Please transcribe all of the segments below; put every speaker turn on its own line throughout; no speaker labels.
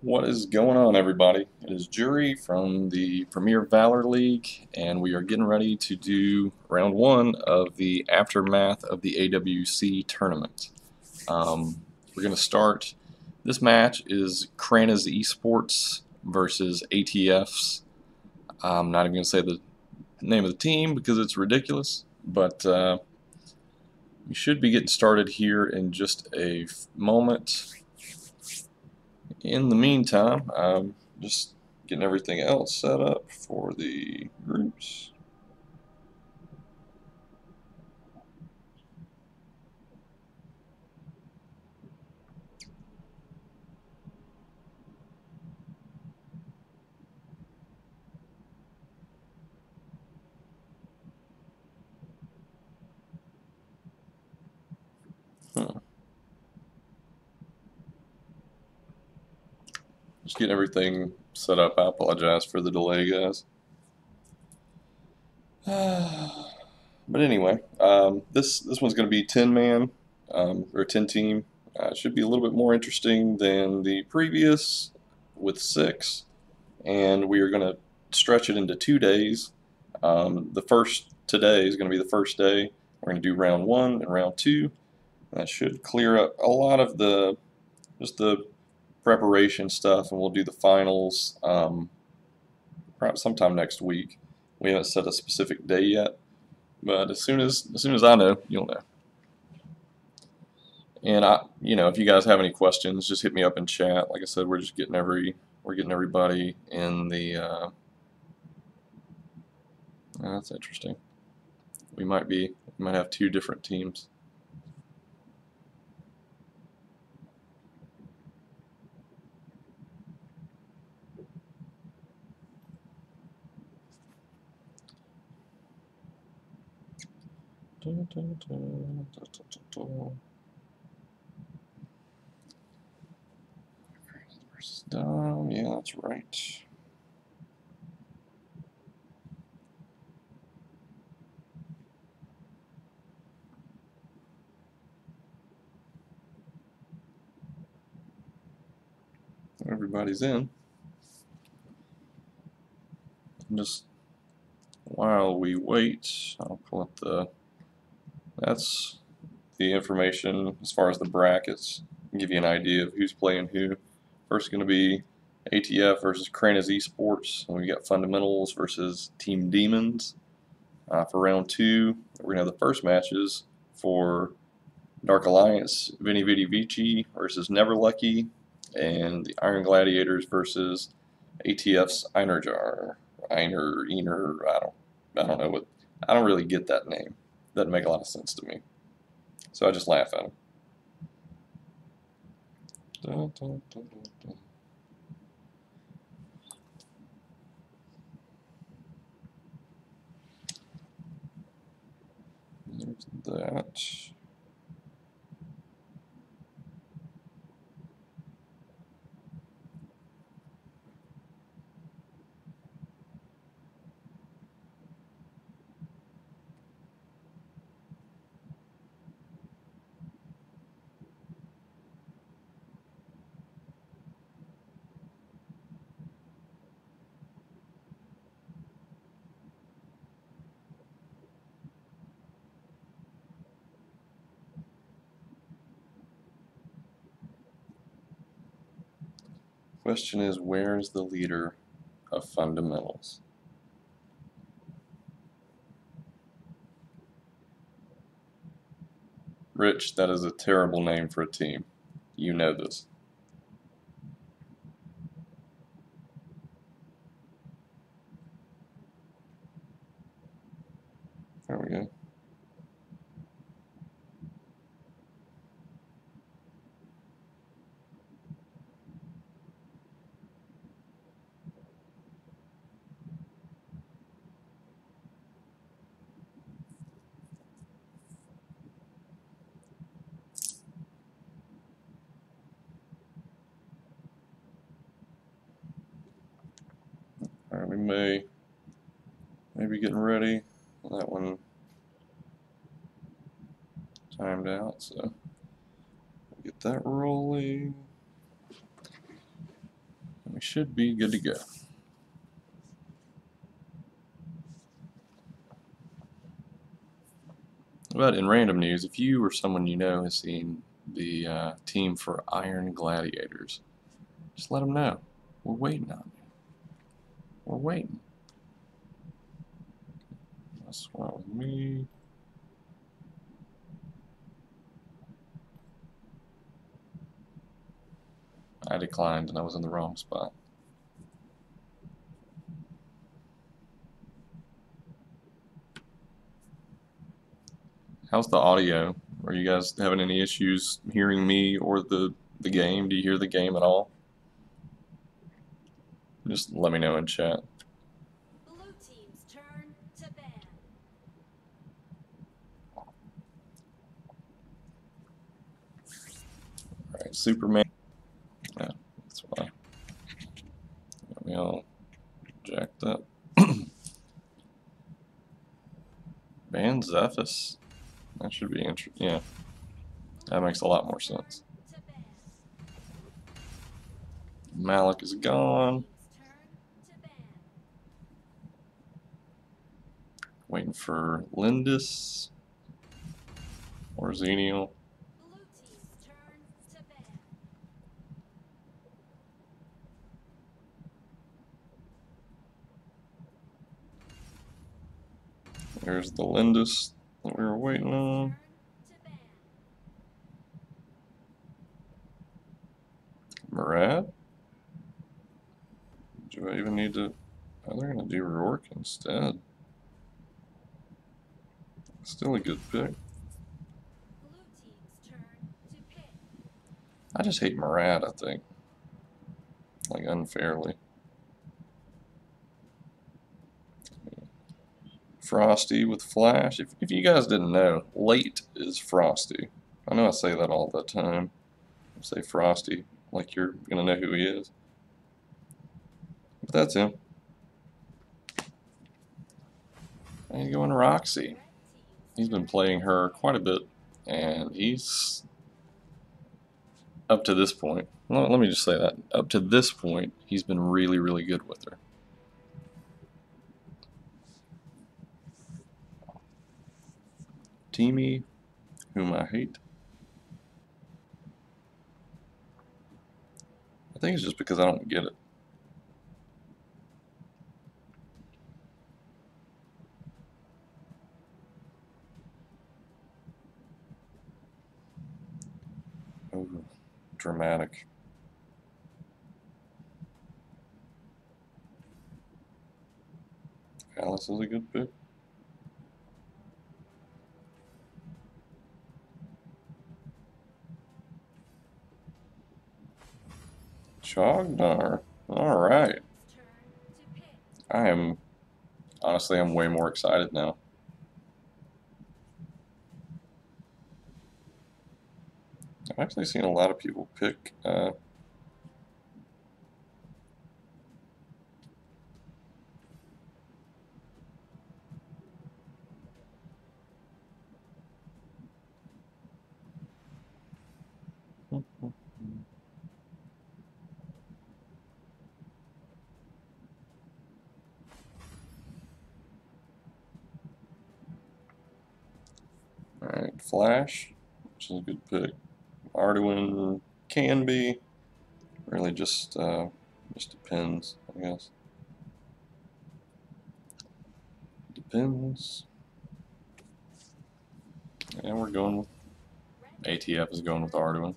What is going on, everybody? It is Jury from the Premier Valor League, and we are getting ready to do round one of the aftermath of the AWC tournament. We're going to start. This match is Krana's Esports versus ATF's. I'm not even going to say the name of the team because it's ridiculous, but we should be getting started here in just a moment. In the meantime, I'm just getting everything else set up for the groups. Just getting everything set up. I apologize for the delay, guys. But anyway, this one's going to be 10-man or 10-team. It should be a little bit more interesting than the previous with 6, and we are going to stretch it into 2 days. The first today is going to be the first day. We're going to do round 1 and round 2. That should clear up a lot of just the preparation stuff, and we'll do the finals perhaps sometime next week. We haven't set a specific day yet, but as soon as I know, you'll know. And if you guys have any questions, just hit me up in chat. Like I said, we're getting everybody in the. That's interesting. We might have 2 different teams. Versus Dom, yeah, that's right. Everybody's in. Just while we wait, I'll pull up that's the information as far as the brackets. Give you an idea of who's playing who. First going to be ATF versus Krana's Esports, and we got Fundamentals versus Team Demons. For round 2, we're going to have the first matches for Dark Alliance, Vinny Vidi Vici versus Never Lucky, and the Iron Gladiators versus ATF's Einerjar. I don't know I don't really get that name. Doesn't make a lot of sense to me. So I just laugh at him. Dun, dun, dun, dun. There's that. Question is, where's the leader of Fundamentals? Rich, that is a terrible name for a team. You know this. There we go. Alright, we may be getting ready. That one timed out, so get that rolling. We should be good to go. But in random news, if you or someone you know has seen the team for Iron Gladiators, just let them know. We're waiting on you. We're waiting. That's wrong with me. I declined and I was in the wrong spot. How's the audio? Are you guys having any issues hearing me or the game? Do you hear the game at all? Just let me know in chat.
Blue team's turn to ban.
Alright, Superman. Yeah, that's why. Got me all jacked up. Ban Zephys. That should be interesting. Yeah, that makes a lot more sense. Malik is gone. Waiting for Lindis or Xenial. There's the Lindis that we were waiting on. Murad? Do I even need to... Oh, they're going to do Rourke instead. Still a good pick. I just hate Murad, I think. Like, unfairly. Frosty with Flash. If you guys didn't know, late is Frosty. I know I say that all the time. I say Frosty like you're going to know who he is. But that's him. And going Roxy. He's been playing her quite a bit, and he's, up to this point, well, let me just say that, up to this point, he's been really, really good with her. Teamy, whom I hate. I think it's just because I don't get it. Oh, dramatic. Alice is a good pick. Chognar. Alright. Honestly, I'm way more excited now. I've actually seen a lot of people pick Alright, Flash, which is a good pick. Arduin can be. Really just depends, I guess. Depends. And we're going with ATF is going with Arduin.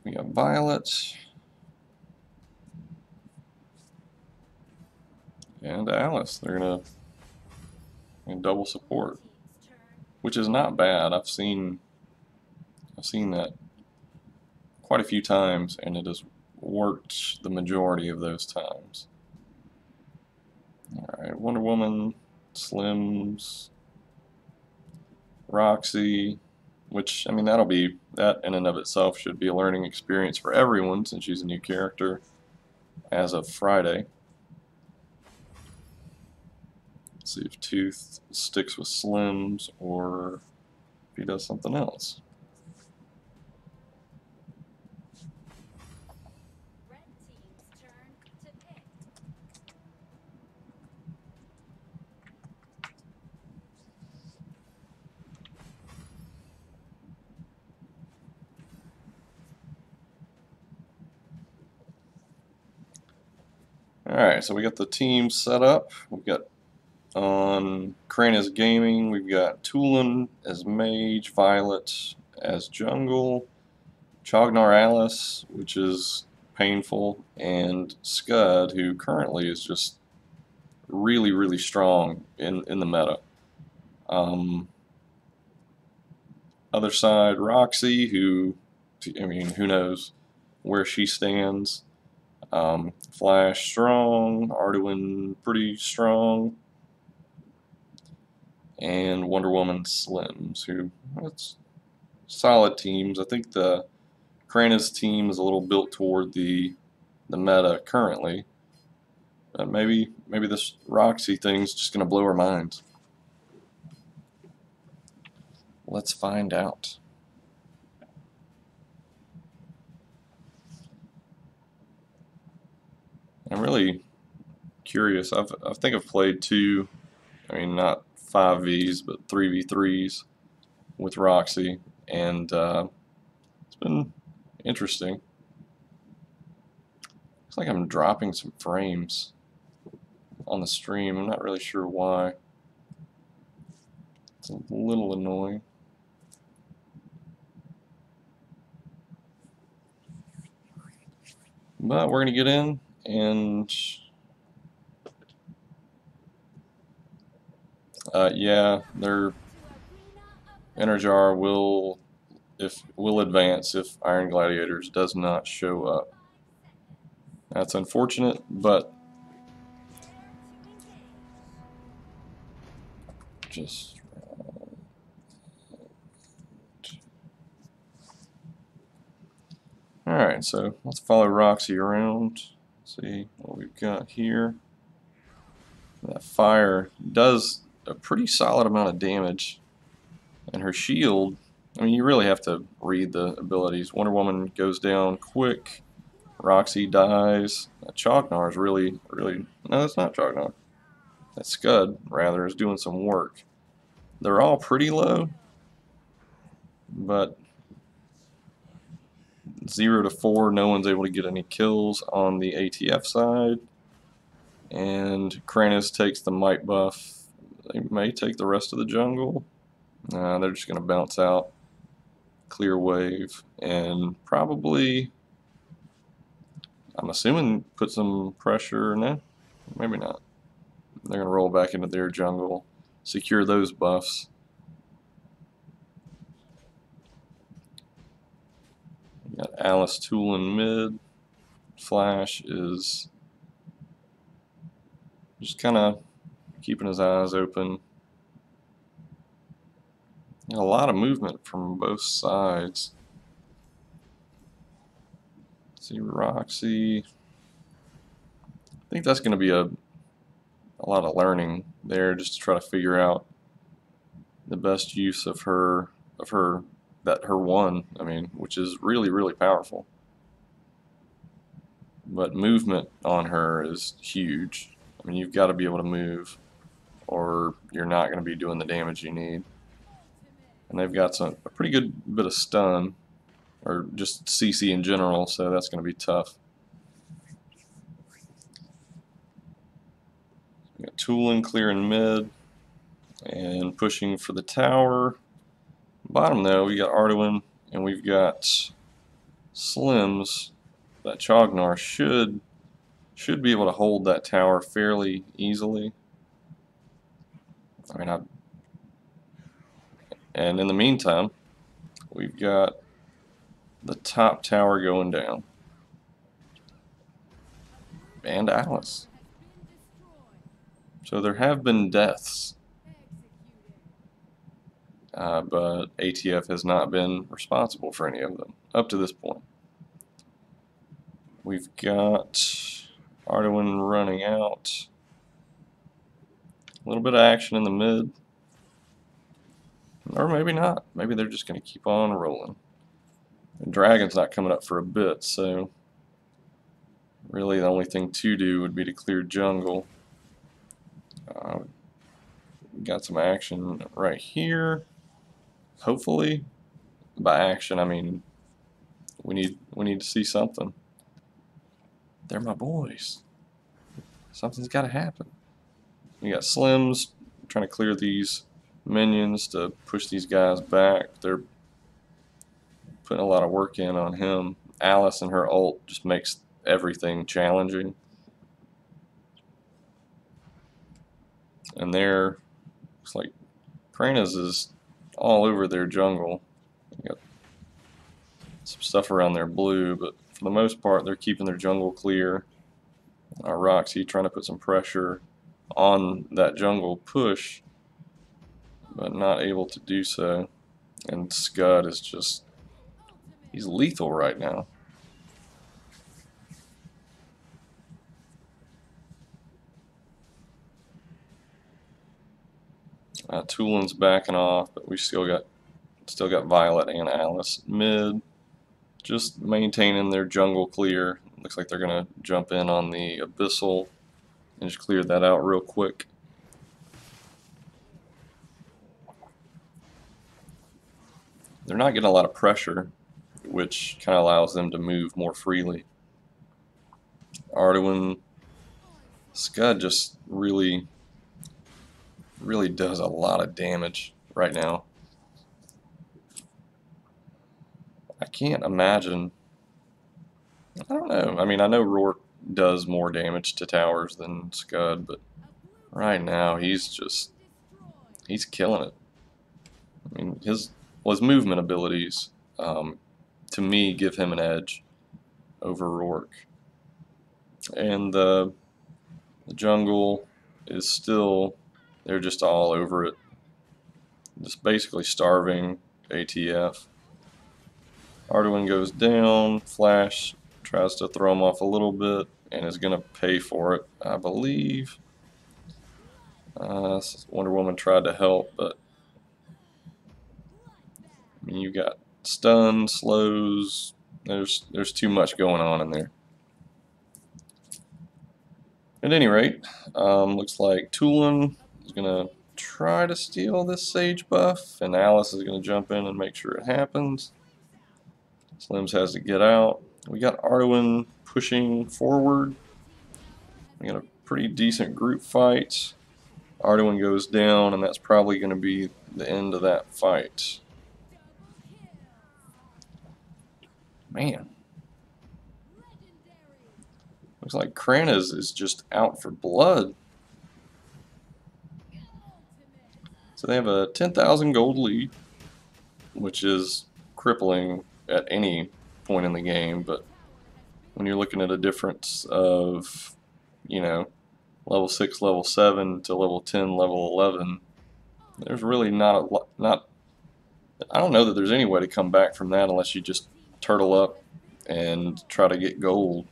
We got Violet. And Alice. They're gonna double support, which is not bad. I've seen that quite a few times, and it has worked the majority of those times. Alright, Wonder Woman, Slims, Roxy, which, I mean, that in and of itself should be a learning experience for everyone since she's a new character as of Friday. Let's see if Tooth sticks with Slims or if he does something else. Alright, so we got the team set up. We've got on Kranus Gaming, we've got Tulin as Mage, Violet as Jungle, Chognar Alice, which is painful, and Scud, who currently is just really, really strong in the meta. Other side, Roxy, who, I mean, who knows where she stands. Flash strong, Arduin pretty strong, and Wonder Woman Slims, who, that's solid teams. I think the Kranus team is a little built toward the meta currently. Maybe this Roxy thing's just gonna blow our minds. Let's find out. I'm really curious. I think I've played two, I mean not 5Vs, but 3v3s with Roxy, and it's been interesting. Looks like I'm dropping some frames on the stream. I'm not really sure why. It's a little annoying. But we're going to get in, and yeah, their Energar will advance if Iron Gladiators does not show up. That's unfortunate, but just alright, so let's follow Roxy around, see what we've got here. That fire does a pretty solid amount of damage, and her shield, I mean, you really have to read the abilities. Wonder Woman goes down quick, Roxy dies. Chognar is really, no, that's not Chognar. That Scud, rather, is doing some work. They're all pretty low, but 0 to 4, no one's able to get any kills on the ATF side. And Kranus takes the might buff. They may take the rest of the jungle. They're just going to bounce out, clear wave, and probably, I'm assuming, put some pressure. No, maybe not. They're going to roll back into their jungle, secure those buffs. We got Alice Tulin mid. Flash is just kind of keeping his eyes open. A lot of movement from both sides. Let's see, Roxy. I think that's going to be a lot of learning there, just to try to figure out the best use of her one, I mean, which is really, really powerful. But movement on her is huge. I mean, you've got to be able to move, or you're not going to be doing the damage you need. And they've got a pretty good bit of stun, or just CC in general, so that's going to be tough. We got Tulin clearing mid and pushing for the tower. Bottom though, we got Arduin and we've got Slims. That Chognar should be able to hold that tower fairly easily. I mean, and in the meantime, we've got the top tower going down. And Alice. So there have been deaths, but ATF has not been responsible for any of them up to this point. We've got Arduin running out. A little bit of action in the mid. Or maybe not. Maybe they're just going to keep on rolling. The Dragon's not coming up for a bit, so really the only thing to do would be to clear jungle. Got some action right here. Hopefully, by action I mean we need to see something. They're my boys. Something's got to happen. You got Slims trying to clear these minions to push these guys back. They're putting a lot of work in on him. Alice and her ult just makes everything challenging. And there, looks like Kranas is all over their jungle. You got some stuff around their blue, but for the most part, they're keeping their jungle clear. Roxy trying to put some pressure on that jungle push, but not able to do so. And Scud is just, he's lethal right now. Tulin's backing off, but we still got Violet and Alice mid, just maintaining their jungle clear. Looks like they're gonna jump in on the Abyssal and just clear that out real quick. They're not getting a lot of pressure, which kind of allows them to move more freely. Arduin, Scud just really does a lot of damage right now. I can't imagine. I don't know. I mean, I know Rourke does more damage to towers than Scud, but right now he's killing it. I mean, his movement abilities, to me, give him an edge over Rourke. And the jungle is still, they're just all over it. Just basically starving ATF. Arduin goes down, Flash tries to throw him off a little bit and is going to pay for it, I believe. Wonder Woman tried to help, but I mean, you got stun, slows, there's too much going on in there. At any rate, looks like Tulin is going to try to steal this Sage buff, and Alice is going to jump in and make sure it happens. Slims has to get out. We got Arduin pushing forward. We got a pretty decent group fight. Arduin goes down, and that's probably going to be the end of that fight. Man. Looks like Kranas is just out for blood. So they have a 10,000 gold lead, which is crippling at any point in the game, but when you're looking at a difference of, you know, level 6, level 7 to level 10, level 11, there's really not I don't know that there's any way to come back from that unless you just turtle up and try to get gold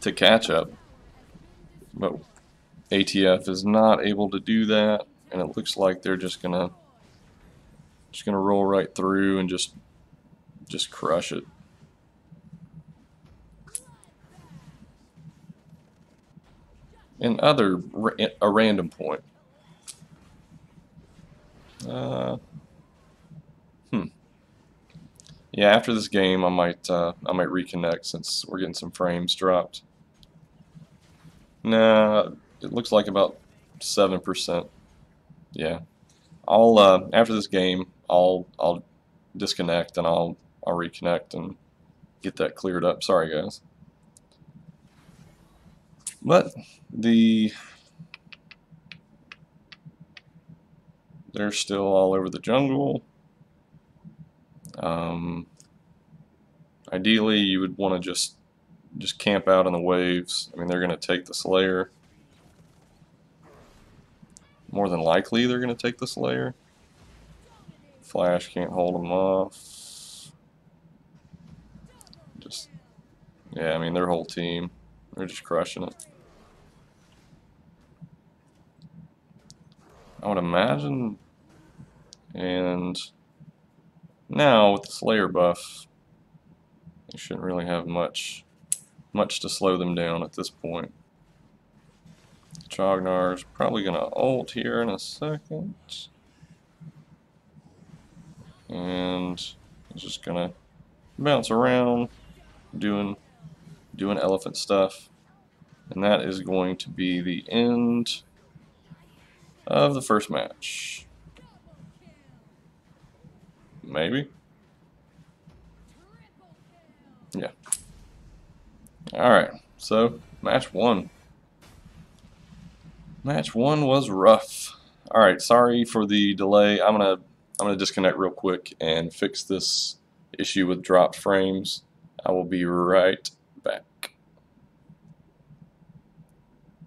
to catch up. But ATF is not able to do that, and it looks like they're just gonna roll right through and just crush it. And a random point. Yeah, after this game, I might reconnect since we're getting some frames dropped. Nah, it looks like about 7%. Yeah, I'll after this game, I'll disconnect and I'll reconnect and get that cleared up. Sorry, guys. But they're still all over the jungle. Ideally, you would want to just camp out in the waves. I mean, they're going to take the Slayer. More than likely, they're going to take the Slayer. Flash can't hold them off. Yeah, I mean, their whole team, they're just crushing it. I would imagine, and now with the Slayer buff, they shouldn't really have much to slow them down at this point. Chognar's probably going to ult here in a second. And he's just going to bounce around, doing elephant stuff. And that is going to be the end of the first match. Maybe? Yeah. Alright, so match one. Match one was rough. Alright, sorry for the delay. I'm gonna disconnect real quick and fix this issue with dropped frames. I will be right back.